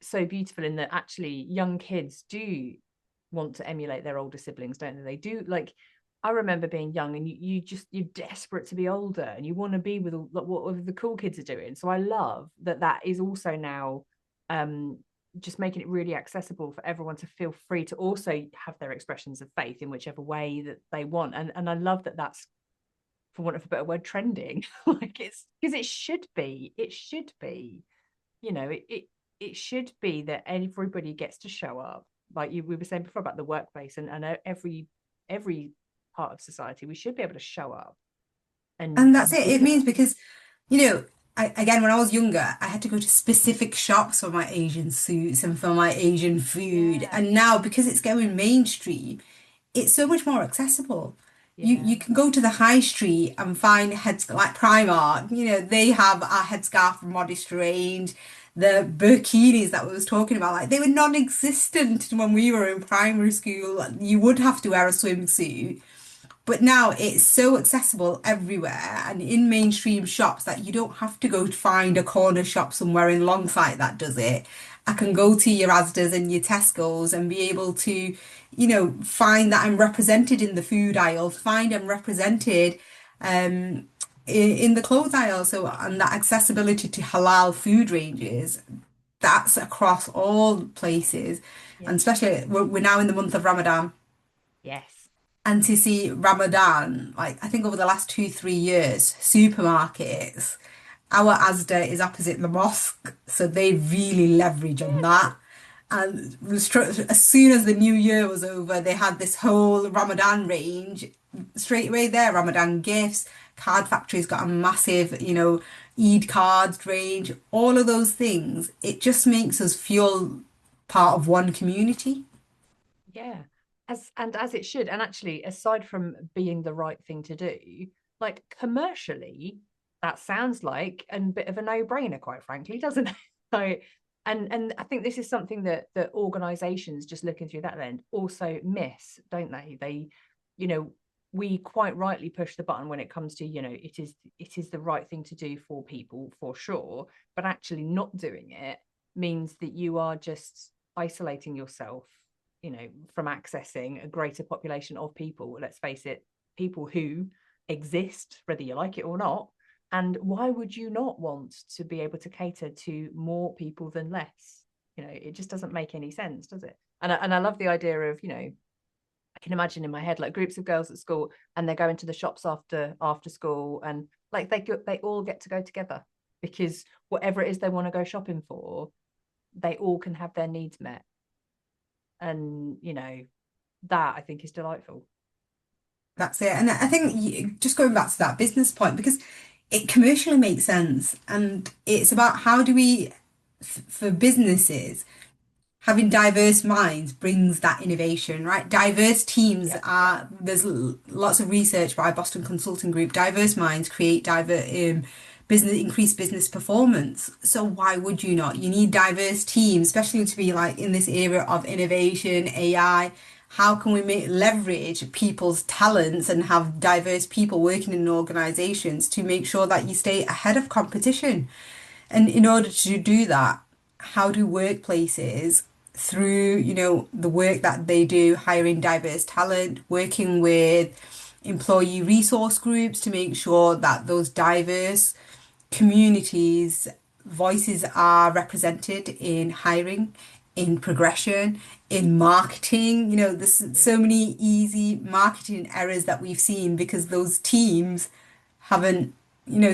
Speaker 1: so beautiful in that actually young kids do want to emulate their older siblings, don't they? They do. Like, I remember being young and you're desperate to be older and you want to be with what the cool kids are doing. So I love that is also now um just making it really accessible for everyone to feel free to also have their expressions of faith in whichever way that they want. And I love that that's, for want of a better word, trending. Like, it's because it should be, it should be that everybody gets to show up, like we were saying before about the workplace, and every part of society, we should be able to show up
Speaker 2: And
Speaker 1: and
Speaker 2: that's it.
Speaker 1: be
Speaker 2: It
Speaker 1: good.
Speaker 2: means because, you know, again, when I was younger, I had to go to specific shops for my Asian suits and for my Asian food.
Speaker 1: Yeah.
Speaker 2: And now, because it's going mainstream, it's so much more accessible. You
Speaker 1: Yeah.
Speaker 2: can go to the high street and find heads like Primark. They have a headscarf modest range. The burkinis that we was talking about, like they were non-existent when we were in primary school. You would have to wear a swimsuit. But now it's so accessible everywhere and in mainstream shops that you don't have to go to find a corner shop somewhere in Longsight that does it. I can go to your Asda's and your Tesco's and be able to, find that I'm represented in the food aisle, find I'm represented in the clothes aisle. So, and that accessibility to halal food ranges, that's across all places.
Speaker 1: Yeah.
Speaker 2: And especially, we're now in the month of Ramadan.
Speaker 1: Yes.
Speaker 2: And to see Ramadan, like I think over the last 2, 3 years, supermarkets, our Asda is opposite the mosque, so they really leverage on that. And as soon as the new year was over, they had this whole Ramadan range straight away there. Ramadan gifts, Card Factory's got a massive, Eid cards range, all of those things. It just makes us feel part of one community.
Speaker 1: Yeah. As it should. And actually, aside from being the right thing to do, like commercially, that sounds like a bit of a no-brainer, quite frankly, doesn't it? So, and I think this is something that organizations just looking through that lens also miss, don't they? You know, we quite rightly push the button when it comes to, it is the right thing to do for people for sure, but actually not doing it means that you are just isolating yourself, from accessing a greater population of people. Let's face it, people who exist, whether you like it or not. And why would you not want to be able to cater to more people than less? It just doesn't make any sense, does it? And I love the idea of, I can imagine in my head like groups of girls at school, and they're going to the shops after school, and like they all get to go together because whatever it is they want to go shopping for, they all can have their needs met. And that I think is delightful.
Speaker 2: That's it. And I think just going back to that business point, because it commercially makes sense. And it's about how do we, for businesses, having diverse minds brings that innovation, right? Diverse teams
Speaker 1: Yeah.
Speaker 2: there's lots of research by Boston Consulting Group, diverse minds create business, increase business performance. So why would you not? You need diverse teams, especially to be like in this era of innovation, AI. how can we make leverage people's talents and have diverse people working in organizations to make sure that you stay ahead of competition? And in order to do that, how do workplaces, through, the work that they do, hiring diverse talent, working with employee resource groups to make sure that those diverse communities' voices are represented in hiring, in progression, in marketing. There's so many easy marketing errors that we've seen because those teams haven't,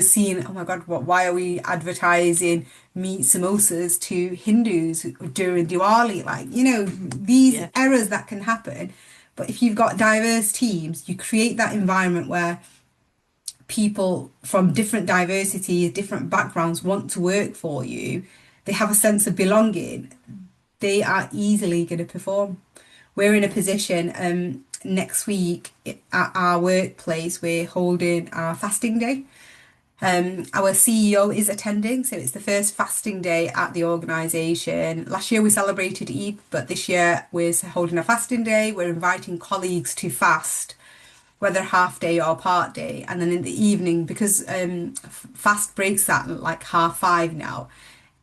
Speaker 2: seen, oh my God, why are we advertising meat samosas to Hindus during Diwali? Like, these
Speaker 1: Yeah.
Speaker 2: errors that can happen. But if you've got diverse teams, you create that environment where people from different diversities, different backgrounds want to work for you. They have a sense of belonging. They are easily going to perform. We're in a
Speaker 1: Yeah.
Speaker 2: position next week at our workplace, we're holding our fasting day. Our CEO is attending, so it's the first fasting day at the organisation. Last year we celebrated Eid, but this year we're holding a fasting day. We're inviting colleagues to fast, whether half day or part day. And then in the evening, because fast breaks at like 5:30 now,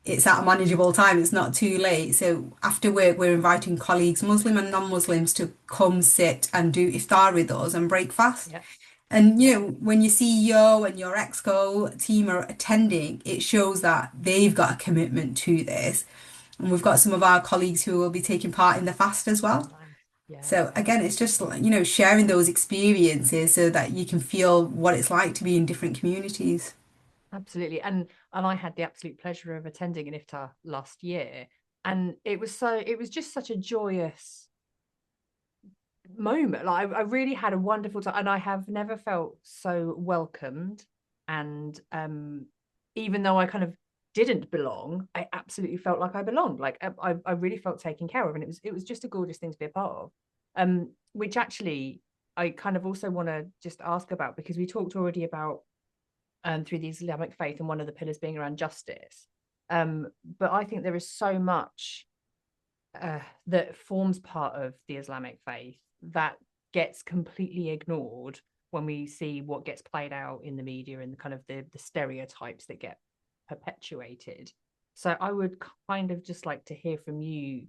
Speaker 2: it's at a manageable time, it's not too late. So after work, we're inviting colleagues, Muslim and non-Muslims, to come sit and do iftar with us and break fast.
Speaker 1: Yeah.
Speaker 2: And
Speaker 1: Yeah.
Speaker 2: when your CEO and your exco team are attending, it shows that they've got a commitment to this. And we've got some of our colleagues who will be taking part in the fast as well.
Speaker 1: Nice. Yeah.
Speaker 2: So again, it's just like, sharing those experiences so that you can feel what it's like to be in different communities.
Speaker 1: Absolutely. And I had the absolute pleasure of attending an iftar last year. And it was just such a joyous moment. Like I really had a wonderful time, and I have never felt so welcomed. And even though I kind of didn't belong, I absolutely felt like I belonged. Like I really felt taken care of, and it was just a gorgeous thing to be a part of. Which actually I kind of also want to just ask about, because we talked already about through the Islamic faith and one of the pillars being around justice. But I think there is so much that forms part of the Islamic faith that gets completely ignored when we see what gets played out in the media and the kind of the stereotypes that get perpetuated. So I would kind of just like to hear from you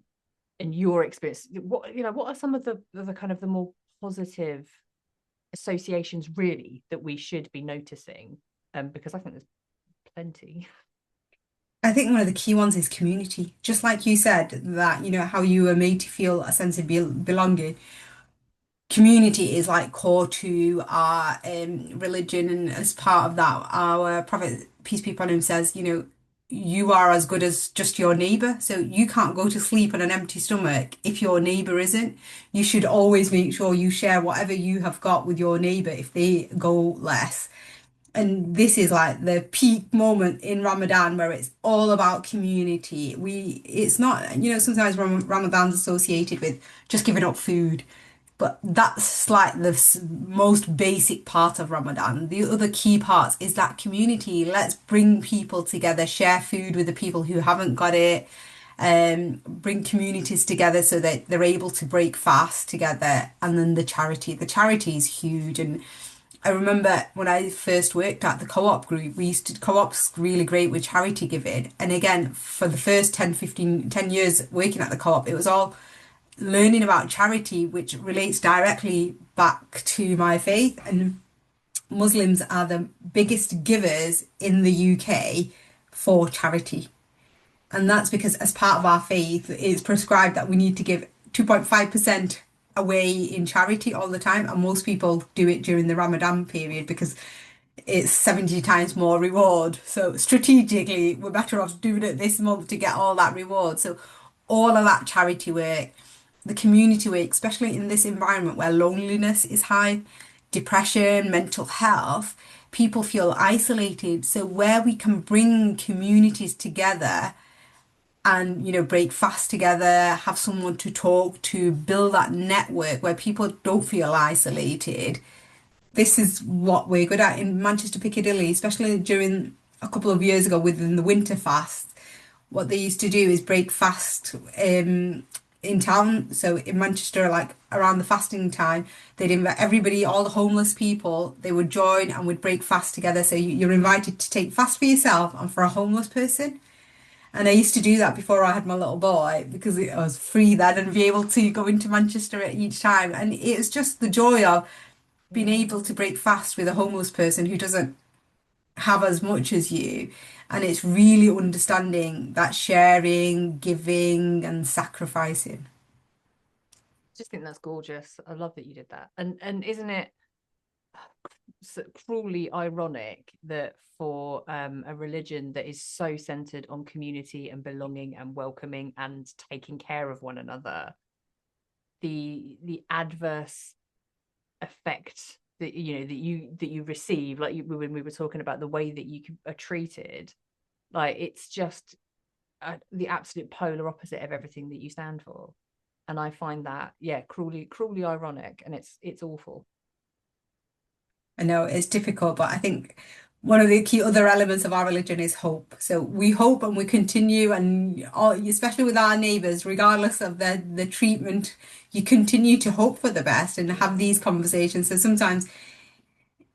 Speaker 1: and your experience. What are some of the kind of the more positive associations really that we should be noticing? Because I think there's plenty.
Speaker 2: I think one of the key ones is community. Just like you said, that, how you were made to feel a sense of belonging. Community is like core to our religion, and as part of that, our Prophet, peace be upon him, says, you are as good as just your neighbor. So you can't go to sleep on an empty stomach if your neighbor isn't. You should always make sure you share whatever you have got with your neighbor if they go less. And this is like the peak moment in Ramadan where it's all about community. It's not, sometimes Ramadan's associated with just giving up food, but that's like the most basic part of Ramadan. The other key parts is that community. Let's bring people together, share food with the people who haven't got it, bring communities together so that they're able to break fast together. And then the charity. The charity is huge. And I remember when I first worked at the co-op group, co-op's really great with charity giving. And again, for the first 10 years working at the co-op, it was all learning about charity, which relates directly back to my faith. And Muslims are the biggest givers in the UK for charity. And that's because, as part of our faith, it's prescribed that we need to give 2.5% away in charity all the time. And most people do it during the Ramadan period because it's 70 times more reward. So strategically, we're better off doing it this month to get all that reward. So all of that charity work, the community work, especially in this environment where loneliness is high, depression, mental health, people feel isolated. So where we can bring communities together and break fast together, have someone to talk to, build that network where people don't feel isolated. This is what we're good at in Manchester Piccadilly, especially during a couple of years ago within the winter fast. What they used to do is break fast in town. So in Manchester, like around the fasting time, they'd invite everybody, all the homeless people, they would join and would break fast together. So you're invited to take fast for yourself and for a homeless person. And I used to do that before I had my little boy because it was free then and be able to go into Manchester at each time. And it was just the joy of being
Speaker 1: Yeah.
Speaker 2: able to break fast with a homeless person who doesn't have as much as you. And it's really understanding that sharing, giving, and sacrificing.
Speaker 1: Just think that's gorgeous. I love that you did that. And isn't it cruelly ironic that for a religion that is so centered on community and belonging and welcoming and taking care of one another, the adverse effect that you receive, like when we were talking about the way that you are treated, like it's just the absolute polar opposite of everything that you stand for. And I find that, yeah, cruelly ironic, and it's awful.
Speaker 2: I know it's difficult, but I think one of the key other elements of our religion is hope. So we hope and we continue, and all, especially with our neighbours, regardless of the treatment, you continue to hope for the best and have these conversations. So sometimes,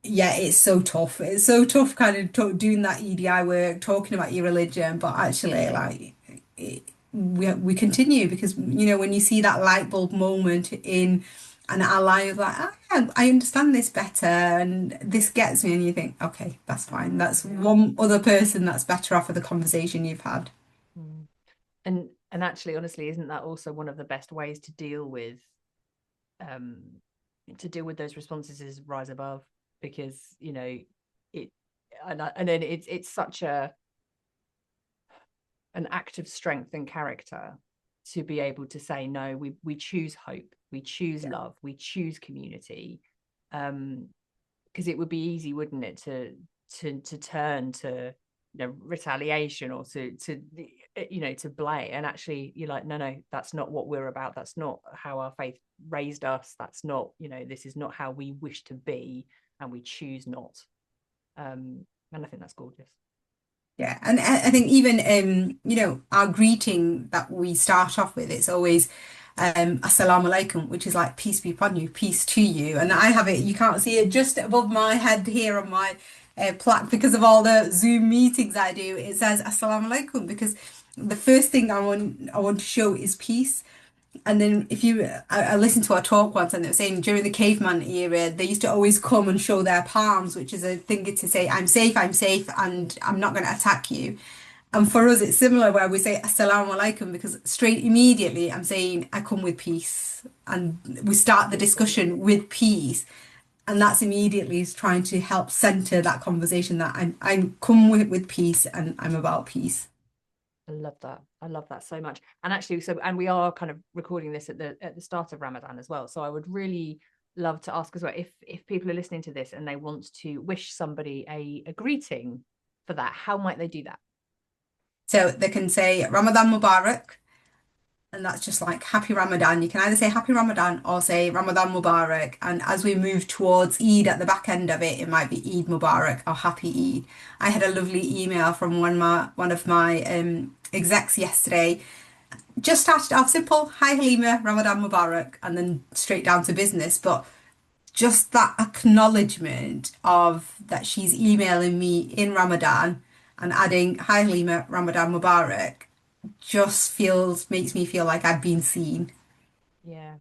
Speaker 2: yeah, it's so tough. It's so tough, kind of doing that EDI work, talking about your religion, but actually, like, we continue because when you see that light bulb moment in and our lives, like, ah, yeah, I understand this better and this gets me, and you think, okay, that's fine. That's
Speaker 1: Yeah.
Speaker 2: one other person that's better off of the conversation you've had.
Speaker 1: Mm. And actually, honestly, isn't that also one of the best ways um to deal with those responses is rise above? Because it and then it's such an act of strength and character to be able to say, no, we choose hope, we choose
Speaker 2: Yeah,
Speaker 1: love, we choose community. Because it would be easy, wouldn't it, to turn to retaliation or to blame. And actually you're like, no, that's not what we're about, that's not how our faith raised us, that's not, this is not how we wish to be, and we choose not. And I think that's gorgeous.
Speaker 2: yeah. And I think even our greeting that we start off with, it's always assalamu alaikum, which is like peace be upon you, peace to you. And I have it, you can't see it, just above my head here on my plaque because of all the Zoom meetings I do. It says assalamu alaikum because the first thing I want to show is peace. And then if you, I listened to a talk once and they were saying during the caveman era, they used to always come and show their palms, which is a thing to say, I'm safe, and I'm not going to attack you. And for us, it's similar where we say Assalamu alaikum because straight immediately I'm saying I come with peace. And we start the
Speaker 1: Beautiful.
Speaker 2: discussion with peace. And that's immediately is trying to help center that conversation that I'm come with peace and I'm about peace.
Speaker 1: I love that. I love that so much. And actually, and we are kind of recording this at the start of Ramadan as well. So I would really love to ask as well, if people are listening to this and they want to wish somebody a greeting for that, how might they do that?
Speaker 2: So they can say Ramadan Mubarak. And that's just like happy Ramadan. You can either say happy Ramadan or say Ramadan Mubarak. And as we move towards Eid at the back end of it, it might be Eid Mubarak or happy Eid. I had a lovely email from one of my execs yesterday. Just started off simple, hi Halyma, Ramadan Mubarak, and then straight down to business. But just that acknowledgement of that she's emailing me in Ramadan and adding hi Halyma, Ramadan Mubarak just makes me feel like I've been seen.
Speaker 1: Yeah,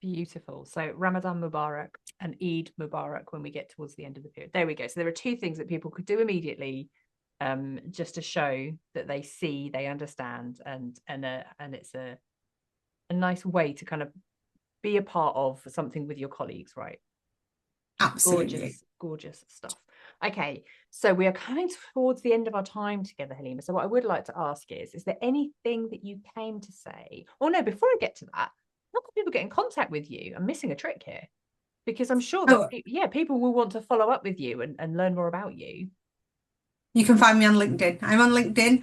Speaker 1: beautiful. So Ramadan Mubarak and Eid Mubarak when we get towards the end of the period. There we go. So there are two things that people could do immediately, just to show that they see, they understand, and it's a nice way to kind of be a part of something with your colleagues, right?
Speaker 2: Absolutely.
Speaker 1: Gorgeous stuff. Okay, so we are coming towards the end of our time together, Halyma. So what I would like to ask is there anything that you came to say? Oh no, before I get to that, how can people get in contact with you? I'm missing a trick here because I'm sure that
Speaker 2: Oh,
Speaker 1: people will want to follow up with you and learn more about you.
Speaker 2: you can find me on LinkedIn. I'm on LinkedIn.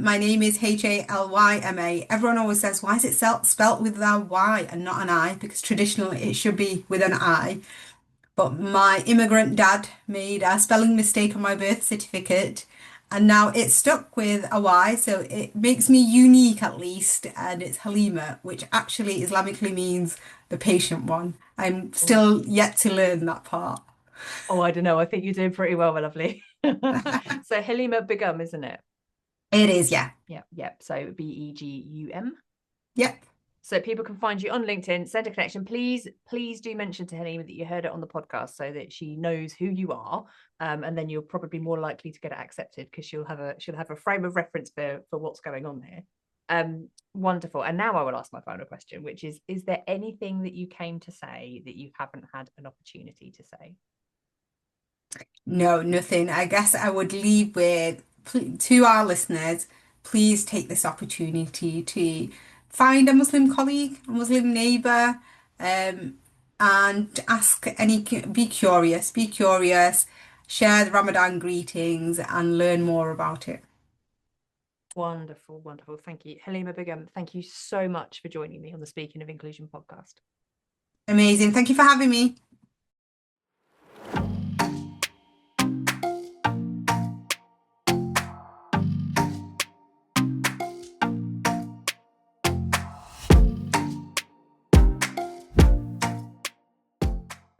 Speaker 2: My name is Halyma. Everyone always says, why is it spelt with a Y and not an I? Because traditionally it should be with an I. But my immigrant dad made a spelling mistake on my birth certificate And now it's stuck with a Y, so it makes me unique at least, and it's Halyma, which actually Islamically means the patient one. I'm
Speaker 1: Oh,
Speaker 2: still yet to learn that part.
Speaker 1: oh, I don't know. I think you're doing pretty well, my lovely. So Halyma Begum, isn't it?
Speaker 2: It is, yeah.
Speaker 1: Yep, yep. So Begum.
Speaker 2: Yep.
Speaker 1: So people can find you on LinkedIn, send a connection. Please do mention to Halyma that you heard it on the podcast so that she knows who you are. And then you're probably more likely to get it accepted because she'll have a frame of reference for what's going on here. Wonderful. And now I will ask my final question, which is there anything that you came to say that you haven't had an opportunity to say?
Speaker 2: No, nothing. I guess I would leave with to our listeners, please take this opportunity to find a Muslim colleague, a Muslim neighbor, and ask be curious, share the Ramadan greetings and learn more about it.
Speaker 1: Wonderful, wonderful. Thank you. Halyma Begum, thank you so much for joining me on the Speaking of Inclusion podcast.
Speaker 2: Amazing. Thank you for having me.